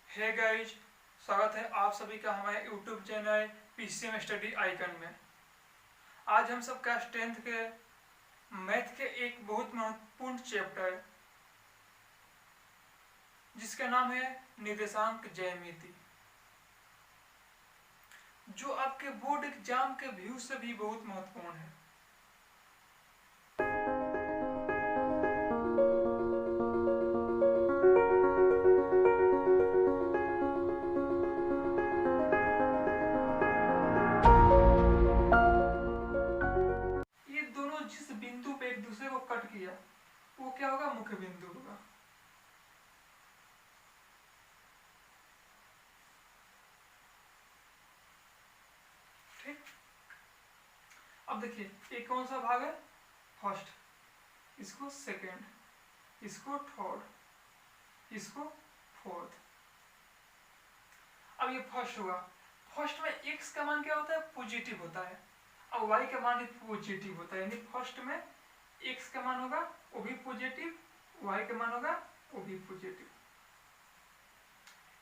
Hey guys, स्वागत है आप सभी का हमारे YouTube channel PCM study icon में। आज हम सब क्लास 10th के मैथ के एक बहुत महत्वपूर्ण चैप्टर जिसका नाम है निर्देशांक ज्यामिति, जो आपके बोर्ड एग्जाम के व्यू से भी बहुत महत्वपूर्ण है। ये दोनों जिस बिंदु पे एक दूसरे को कट किया वो क्या होगा? मुख्य बिंदु होगा। ठीक, अब देखिए ये कौन सा भाग है? फर्स्ट, इसको सेकंड, इसको थर्ड, इसको फोर्थ। अब ये फर्स्ट होगा। फर्स्ट में x का मान क्या होता है? पॉजिटिव होता है, और y का मान भी पॉजिटिव होता है। यानी फर्स्ट में x का मान होगा वो भी पॉजिटिव, y का मान होगा वो भी पॉजिटिव।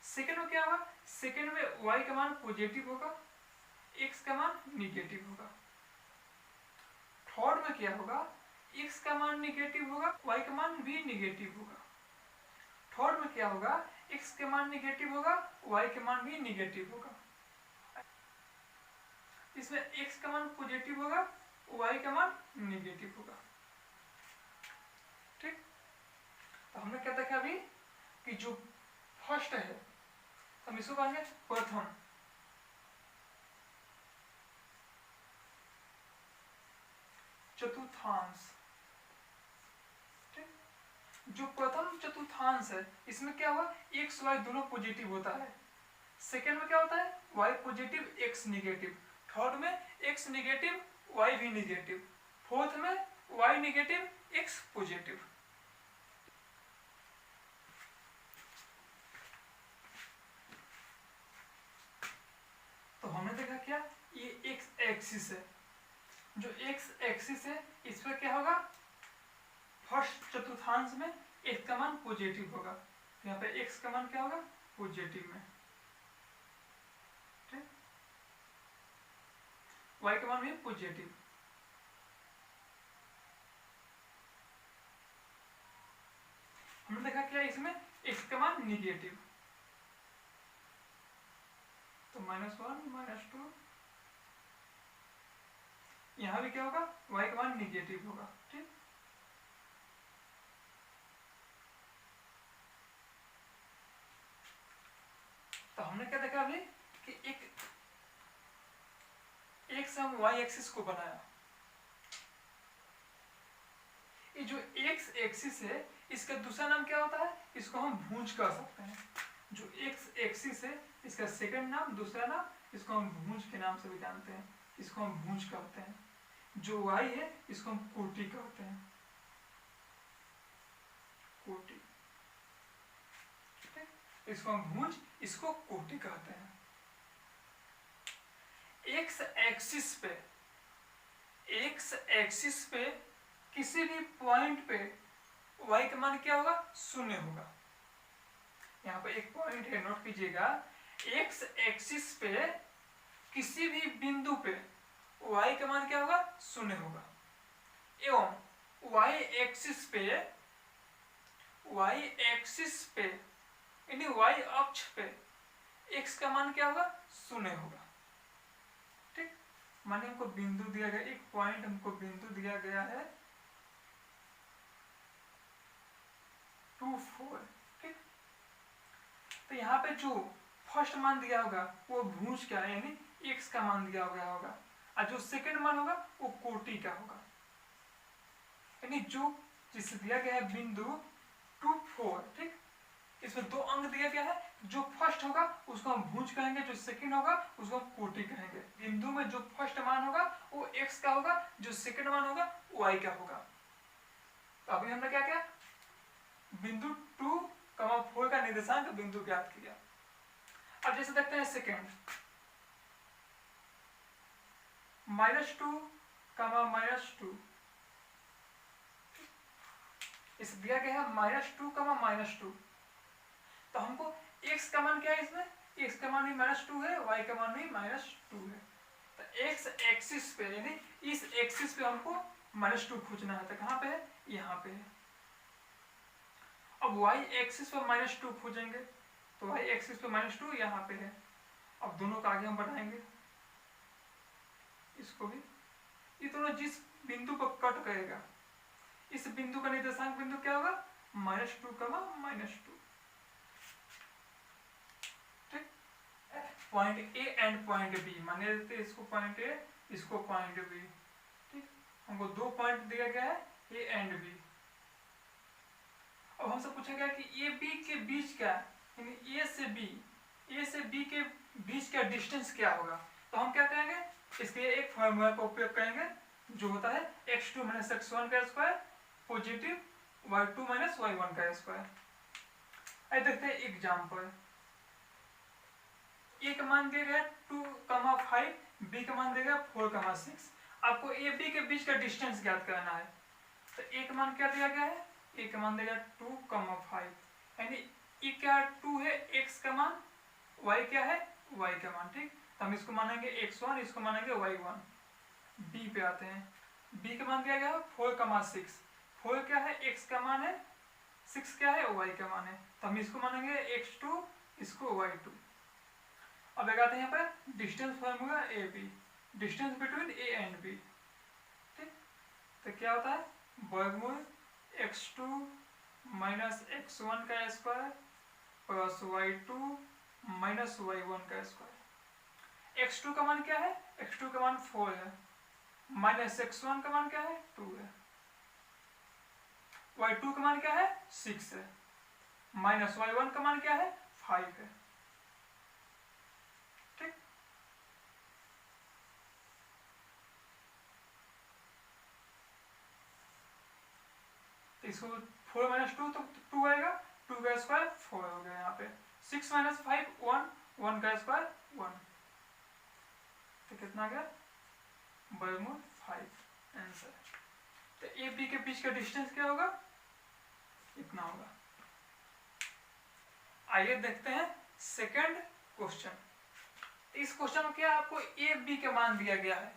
सेकंड में क्या होगा? सेकंड में y का मान पॉजिटिव होगा, x का मान निगेटिव होगा। थर्ड में क्या होगा? x का मान निगेटिव होगा, y का मान भी निगेटिव होगा। थर्ड में क्या होगा? x के मान निगेटिव होगा, y के मान भी निगेटिव होगा। इसमें x का मान पॉजिटिव होगा, y का मान निगेटिव होगा। ठीक, तो हमने क्या देखा अभी कि जो फर्स्ट है हम इसको कहेंगे प्रथम, चतुर्थांश। ठीक, जो प्रथम चतुर्थांश है इसमें क्या हुआ? x y दोनों पॉजिटिव होता है। सेकेंड में क्या होता है? y positive x negative. Third में x निगेटिव y भी निगेटिव। फोर्थ में y निगेटिव x पॉजिटिव। तो हमने देखा क्या? ये x एक्सिस है। जो x एक्सिस है इस पर क्या होगा? फर्स्ट चतुर्थांश में x का मान पॉजिटिव होगा, तो यहाँ पे x का मान क्या होगा? पॉजिटिव में। ठीक, y का मान भी पॉजिटिव। हमने देखा क्या? इसमें x का मान निगेटिव, तो -1 -2। यहां भी क्या होगा? y का मान निगेटिव होगा। ठीक, तो हमने क्या देखा अभी कि एक से हम y एक्सिस को बनाया। ये जो x एक्सिस है इसका दूसरा नाम क्या होता है? इसको हम भुज कह सकते हैं। जो x एक्सिस है इसका सेकंड नाम, दूसरा नाम, इसको हम भुज के नाम से भी जानते हैं। इसको हम भुज कहते हैं। जो y है इसको हम कोटि कहते हैं। कोटि, इसको हम भुज, इसको कोटि कहते हैं। x एक्सिस पे किसी भी पॉइंट पे y का मान क्या होगा? 0 होगा। यहाँ पे एक पॉइंट है, नोट कीजिएगा। x एक्सिस पे किसी भी बिंदु पे y का मान क्या होगा? 0 होगा। एवं y एक्सिस पे यानी y अक्ष पे x का मान क्या होगा? 0 होगा। ठीक, माने हमको बिंदु दिया गया, एक पॉइंट हमको बिंदु दिया गया है 2 4। ठीक, तो यहाँ पे जो फर्स्ट मान दिया होगा वो भुज का यानी x का मान दिया गया होगा, और जो सेकंड मान होगा वो कोटि का होगा। यानी जो जिसे दिया गया है बिंदु 2 4। ठीक, इसमें दो अंक दिया गया है। जो फर्स्ट होगा उसको हम भुज कहेंगे, जो सेकंड होगा उसको हम कोटि कहेंगे। बिंदु में जो फर्स्ट मान होगा वो x का होगा, जो सेकंड मान होगा y का होगा। तो अभी हमने क्या किया? बिंदु 2, 4 का निर्देशांक बिंदु ज्ञात किया। अब जैसे देखते हैं सेकंड, -2, -2। इसे दिया गया है -2, -2। तो हमको x का मान क्या है इसमें, x का मान भी -2 है, y का मान भी -2 है। तो x एक्सिस पे यानी इस एक्सिस पे हमको -2 खोजना है। तो कहाँ पे है, यहाँ पे है। अब y एक्सिस पे -2 खोजेंगे तो y एक्सिस पे -2 यहाँ पे है। अब दोनों का आगे हम बढ़ाएंगे इसको भी, ये दोनों जिस बिंदु पर कट करेगा इस बिंदु का निर्देशांक बिंदु क्या होगा, -2, -2। ठीक, point A and point B मान लेते हैं, इसको पॉइंट ए, इसको पॉइंट बी। ठीक, हमको 2 पॉइंट दिया गया है ए एंड बी। अब हमसे पूछा गया कि ए बी के बीच का यानी ए से बी के बीच का डिस्टेंस क्या होगा। तो हम क्या करेंगे, इसके लिए एक फॉर्मूला का उपयोग करेंगे जो होता है x2 - x1 का स्क्वायर पॉजिटिव y2 - y1 का स्क्वायर। आइए देखते हैं एग्जांपल। ए का मान दिया गया 2,5, बी का मान दिया गया 4,6। आपको ए बी के बीच का डिस्टेंस ज्ञात करना है। तो ए का मान क्या दिया गया है, ए का मान दिया गया 2,5 यानी ए क्या 2 है x का मान, y क्या है y का मान। ठीक, तो हम इसको मानेंगे x1, इसको मानेंगे y1। बी पे आते हैं, बी का मान दिया गया 4,6। 4 क्या है, x का मान है, 6 क्या है, y का मान है। तो हम इसको मानेंगे x2, इसको y2। अब एक आते हैं यहाँ पर distance formula A B, distance between A and B. ठीक, तो क्या होता है, वर्गमूल x2 - x1 का स्क्वायर प्लस y2 - y1 का स्क्वायर। x2 का मान क्या है, x2 का मान 4 है, माइनस x1 का मान क्या है 2 है, y2 का मान क्या है 6 है, माइनस y1 का मान क्या है 5 है। ठीक, इसको 4 - 2 तो 2 आएगा, 2 का स्क्वायर 4 हो गया। यहाँ पे 6 - 5 1, 1 का स्क्वायर 1, तो कितना आ गया, वर्गमूल 5 आंसर। तो ए बी के बीच का डिस्टेंस क्या होगा, इतना होगा। आइए देखते हैं सेकंड क्वेश्चन। इस क्वेश्चन में क्या आपको ए बी के मान दिया गया है,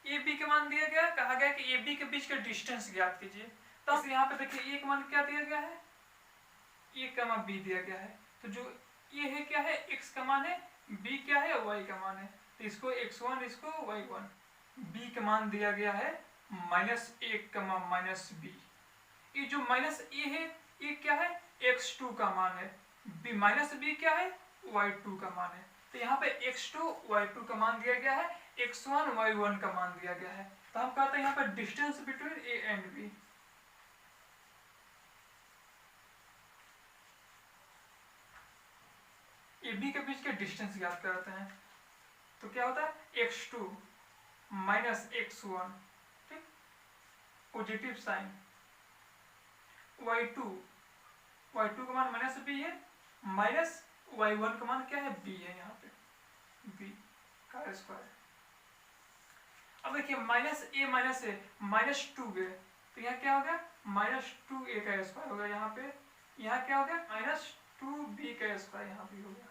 ए बी के मान दिया गया, कहा गया कि ए बी के बीच का डिस्टेंस ज्ञात कीजिए। तो यहाँ पे देखिए ए का मान क्या दिया गया है, ए का मान बी दिया गया है। तो जो ए है क्या है, x का मान है, b क्या है, y का मान है। तो इसको x1, इसको y1। b का मान दिया गया है -1, -b। ये जो -a है ये क्या है, x2 का मान है, -b क्या है, y2 का मान है। तो यहाँ पे x2 y2 का मान दिया गया है, x1 y1 का मान दिया गया है। तो हम कहते हैं यहाँ पर distance between a and b। A B के बीच के डिस्टेंस ज्ञात करते हैं। तो क्या होता है x2 - x1, ठीक, पॉजिटिव साइन, y2 का मान -b है, माइनस y1 का मान क्या है, b है, यहाँ पे b का स्क्वायर। अब देखिए -a - -2 तो यहाँ क्या हो गया, -2a का स्क्वायर होगा। यहाँ पे यहाँ क्या हो गया, -2b का स्क्वायर यहाँ भी हो गया।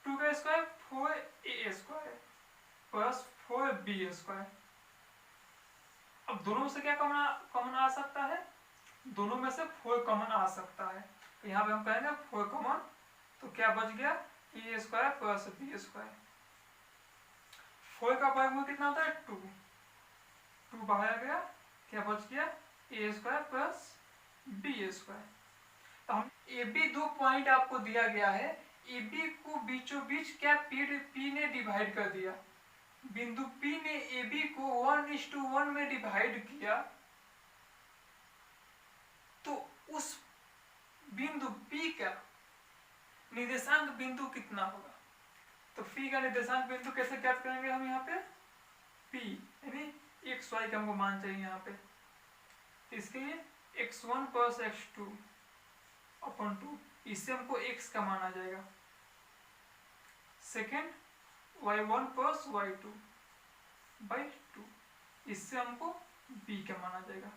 2 का square 4a square plus 4b square. अब दोनों में से क्या कॉमन आ सकता है, दोनों में से 4 कॉमन आ सकता है। तो यहाँ पे हम कहेंगे 4 कॉमन, तो क्या बच गया, a square plus b square. 4 का वर्गमूल कितना होता है 2 बढ़ाया गया, क्या बच गया, a square plus b square. तो हम ए बी 2 पॉइंट आपको दिया गया है, ए बी को बीचों बीच क्या P ने डिवाइड कर दिया, बिंदु P ने ए बी को 1:1 में डिवाइड किया। तो उस बिंदु P का निर्देशांक बिंदु कितना होगा। तो P का निर्देशांक बिंदु कैसे ज्ञात करेंगे हम, यहाँ पे P यानी xy का हमको मान चाहिए यहाँ पे। इसके लिए x1 प्लस x2 अपॉन 2, इससे हमको x का मान आ जाएगा। Second y1 plus y2 by 2, इससे हमको b का मान आ जाएगा।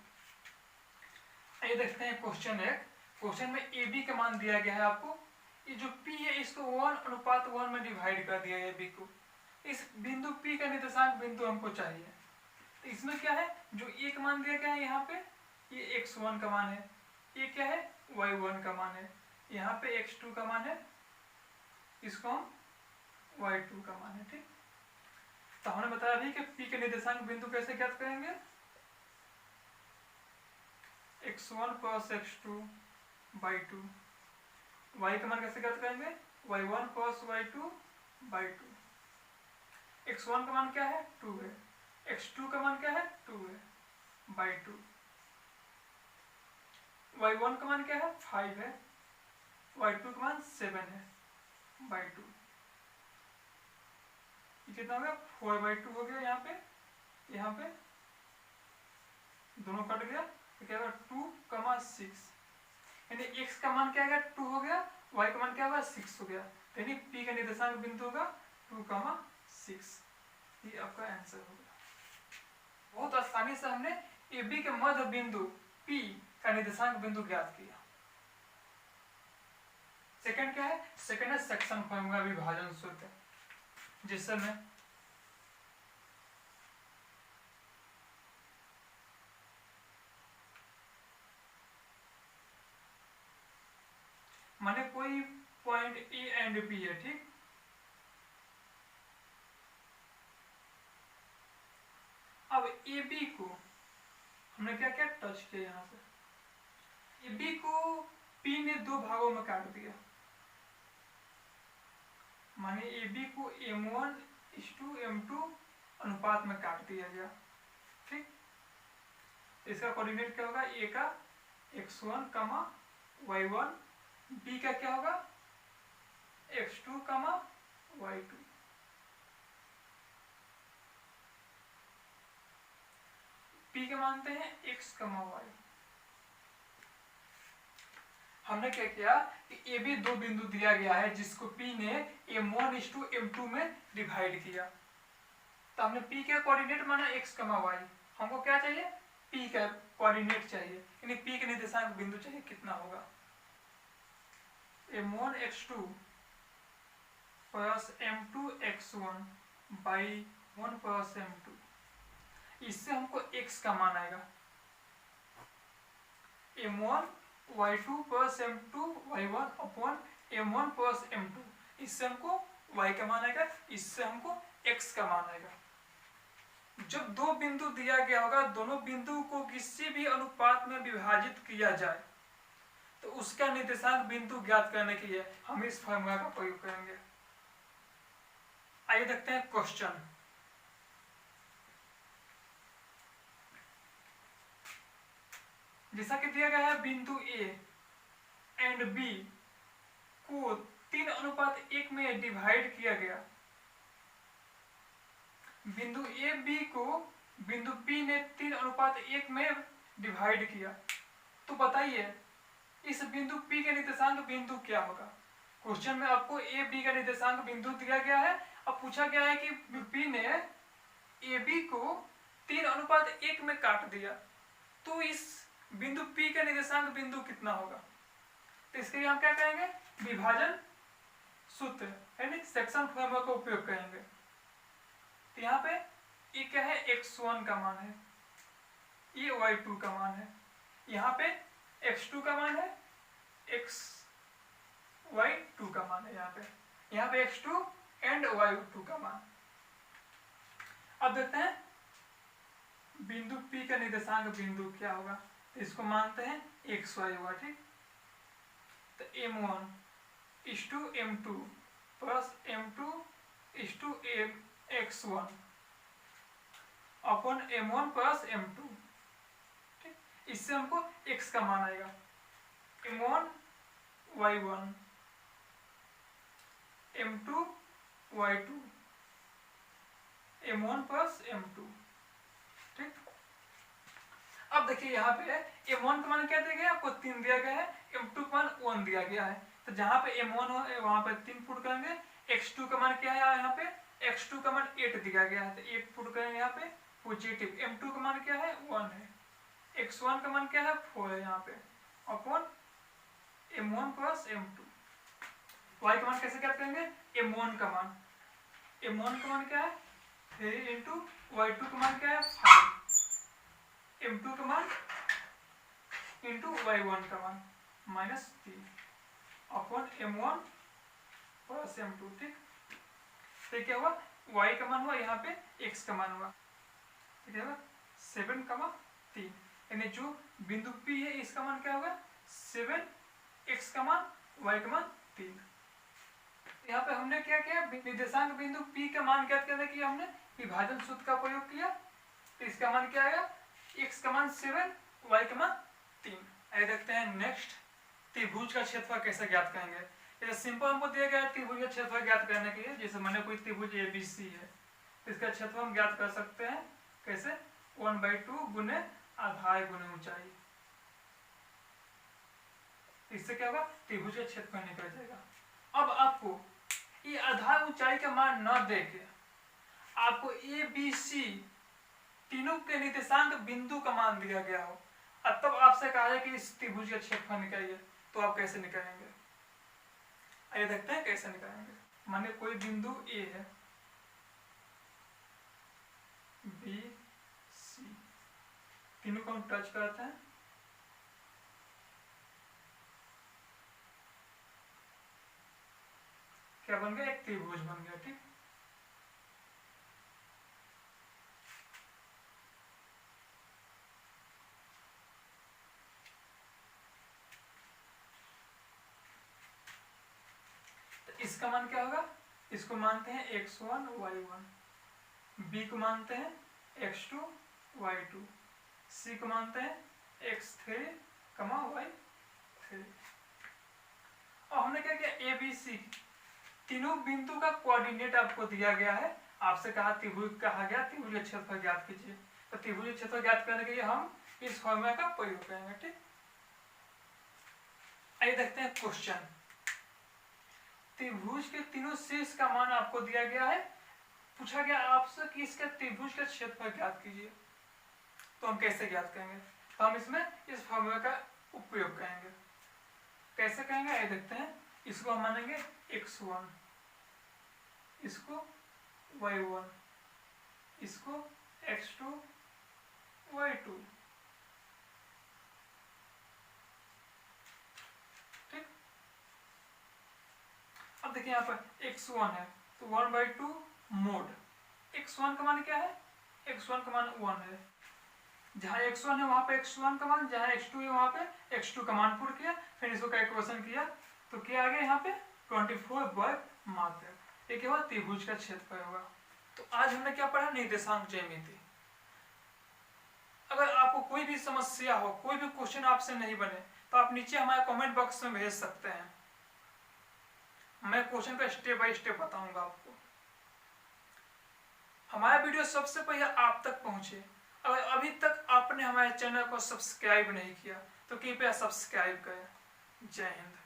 आइए देखते हैं क्वेश्चन 1। क्वेश्चन में ए बी का मान दिया गया है आपको, ये जो P है इसको 1:1 में डिवाइड कर दिया है B को। इस बिंदु P का निर्देशांक बिंदु हमको चाहिए। तो इसमें क्या है, जो एक मान दिया गया है यहाँ पे, ये x1 का मान है, ये क्या है y1 का मान है, यहाँ पे x2 का मान है, इसको हम y2 का मान है। ठीक, तो हमने बताया अभी कि P के निर्देशांक बिंदु कैसे ज्ञात करेंगे, x1 + x2 by 2, y का मान कैसे ज्ञात करेंगे, y1 + y2 by 2। x1 का मान क्या है 2 है, x2 का मान क्या है 2 है by 2, y1 का मान क्या है 5 है, y2 का मान 7 है by 2। ये कितना हो गया 4/2 हो गया। यहाँ पे दोनों कट गया तो क्या होगा 2,6, यानी x का मान क्या है 2 हो गया, y का मान क्या होगा 6 हो गया, यानी P का निर्देशांक बिंदु होगा 2,6। ये आपका आंसर होगा। बहुत आसानी से हमने AB के मध्य बिंदु P का निर्देशांक बिंदु ज्ञात किया। सेकंड क्या है, सेकंड है सेक्शन फॉर्मूला विभाजन सूत्र, जिससे मैं माने कोई पॉइंट ए एंड बी है। ठीक, अब ए बी को हमने क्या क्या टच किया, यहाँ पे ए बी को पी ने दो भागों में काट दिया, माने ए बी को m1:m2 अनुपात में काट दिया गया। ठीक, इसका कोऑर्डिनेट क्या होगा, ए का x1, y1, बी का क्या होगा x2, y2। P के मानते हैं x, y। हमने क्या किया कि ए बी दो बिंदु दिया गया है जिसको P ने m1:m2 में डिवाइड किया। तो हमने P का कोऑर्डिनेट माना x, y। हमको क्या चाहिए, P का कोऑर्डिनेट चाहिए, यानी P के निर्देशांक बिंदु चाहिए, कितना होगा m1x2 + m2x1 by 1 + m2। इससे हमको x का मान आएगा m1y2 + m2y1 m1 + m2। इससे हमको y का मान आएगा, इससे हमको x का मान आएगा। जब दो बिंदु दिया गया होगा, दोनों बिंदु को किसी भी अनुपात में विभाजित किया जाए तो उसका निर्देशांक बिंदु ज्ञात करने के लिए हम इस फॉर्मूला का प्रयोग करेंगे। आइए देखते हैं क्वेश्चन। जैसा कि दिया गया है, बिंदु A एंड B को 3:1 में डिवाइड किया गया। बिंदु A B को बिंदु P ने 3:1 में डिवाइड किया। तो बताइए इस बिंदु P के निर्देशांक बिंदु क्या होगा। क्वेश्चन में आपको A B का निर्देशांक बिंदु दिया गया है। अब पूछा गया है कि P ने A B को 3:1 में काट दिया, तो इस बिंदु P का निर्देशांक बिंदु कितना होगा। तो इसके लिए हम क्या करेंगे, विभाजन सूत्र यानी सेक्शन फॉर्मूला का उपयोग करेंगे। तो यहाँ पे ये क्या है, x1 का मान है, ये y2 का मान है, यहाँ पे x2 का मान है, y2 का मान है, यहाँ पे x2 एंड y2 का मान। अब देखते हैं बिंदु P का निर्देशांक बिंदु क्या होगा। तो इसको मानते हैं xy होगा। ठीक, तो m1:m2 + m2:x1 अपन m1 + m2। ठीक, इससे हमको x का मान आएगा m1 y1 m2 y2 m1 + m2। ठीक, अब देखिए यहाँ पे m1 का मान क्या दिया गया, आपको 3 दिया गया है, m2 का मान 1 दिया गया है। तो जहाँ पे m1 हो वहां पे 3 पुट करेंगे। x2 का मान क्या है, यहाँ पे x2 का मान 8 दिया गया है, तो 8 पुट करेंगे यहाँ पे पॉजिटिव। m2 का मान क्या है 1 है, x1 का मान क्या है 4 है, यहाँ पे अपन m1 प्लस m2। y का मान कैसे ज्ञात करेंगे, m1 का मान क्या है 3 इंटू y2 का मान क्या है 5, m2 का मान इंटू y1 का मान -3 अपॉन m1 प्लस m2। ठीक, तो क्या हुआ, y का मान हुआ यहाँ पे x का मान हुआ, ठीक है 7,3, यानी जो बिंदु P है इसका मान क्या होगा 7, x का मान y का मान 3। यहाँ पे हमने क्या किया, निर्देशांक बिंदु P का मान ज्ञात करने के लिए हमने विभाजन सूत्र का प्रयोग किया। तो इसका मान क्या आएगा, x का मान 7, y का मान 3। आइए देखते हैं नेक्स्ट, त्रिभुज का क्षेत्रफल कैसे ज्ञात करेंगे। जैसे सिंपल हमको दिया गया है त्रिभुज का क्षेत्रफल ज्ञात करने के लिए, जैसे मैंने कोई त्रिभुज ABC है, इसका क्षेत्रफल हम ज्ञात कर सकते हैं कैसे, 1/2 गुने आधार गुने ऊंचाई। इससे क्या होगा, त्रिभुज का क्षेत्रफल निकल जाएगा। अब आपको ये आधार ऊंचाई का मान न देके आपको ABC तीनों के निर्देशांक बिंदु का मान दिया गया हो और तब आपसे कहा है कि इस त्रिभुज का क्षेत्रफल निकालिए, तो आप कैसे निकालेंगे, आइए देखते हैं कैसे निकालेंगे। मानिए कोई बिंदु A है, B C, तीनों को हम टच करते हैं, क्या बन गया, एक त्रिभुज बन गया। ठीक, तो इसका मान क्या होगा, इसको मानते हैं x1 y1, b को मानते हैं x2 y2, c को मानते हैं x3 y3। और हमने क्या किया, ABC तीनों बिंदु का कोऑर्डिनेट आपको दिया गया है, आपसे कहा त्रिभुज कहा गया त्रिभुज का क्षेत्रफल ज्ञात कीजिए। तो त्रिभुज का क्षेत्रफल ज्ञात करने के लिए हम इस फॉर्मूला का प्रयोग करेंगे। ठीक, आइए देखते हैं क्वेश्चन। त्रिभुज के तीनों शीर्ष का मान आपको दिया गया है, पूछा गया आपसे कि इसका त्रिभुज का क्षेत्रफल ज्ञात कीजिए। तो हम कैसे ज्ञात करेंगे, तो हम इसमें इस फॉर्मूला का उपयोग करेंगे। कैसे करेंगे, आइए देखते हैं। इसको हम मानेंगे x1, इसको y1, इसको x2 y2। ठीक, अब देखिए यहाँ पर x1 है तो 1/2 मोड x1 का मान क्या है, x1 का मान 1 है, जहाँ x1 है वहां पे x1 का मान, जहाँ x2 है वहां पे x2 का मान पुट किया, फिर इसको कैलकुलेशन किया तो क्या आ गया यहाँ पे 24 वर्ग मात्र। ये क्या हुआ, त्रिभुज का क्षेत्रफल होगा। तो आज हमने क्या पढ़ा, निर्देशांक ज्यामिति। अगर आपको कोई भी समस्या हो, कोई भी क्वेश्चन आपसे नहीं बने, तो आप नीचे हमारे कमेंट बॉक्स में भेज सकते हैं, मैं क्वेश्चन का स्टेप बाय स्टेप बताऊंगा आपको। हमारा वीडियो सबसे पहले आप तक पहुंचे। अगर अभी तक आपने हमारे चैनल को सब्सक्राइब नहीं किया तो कृपया सब्सक्राइब करें। जय हिंद।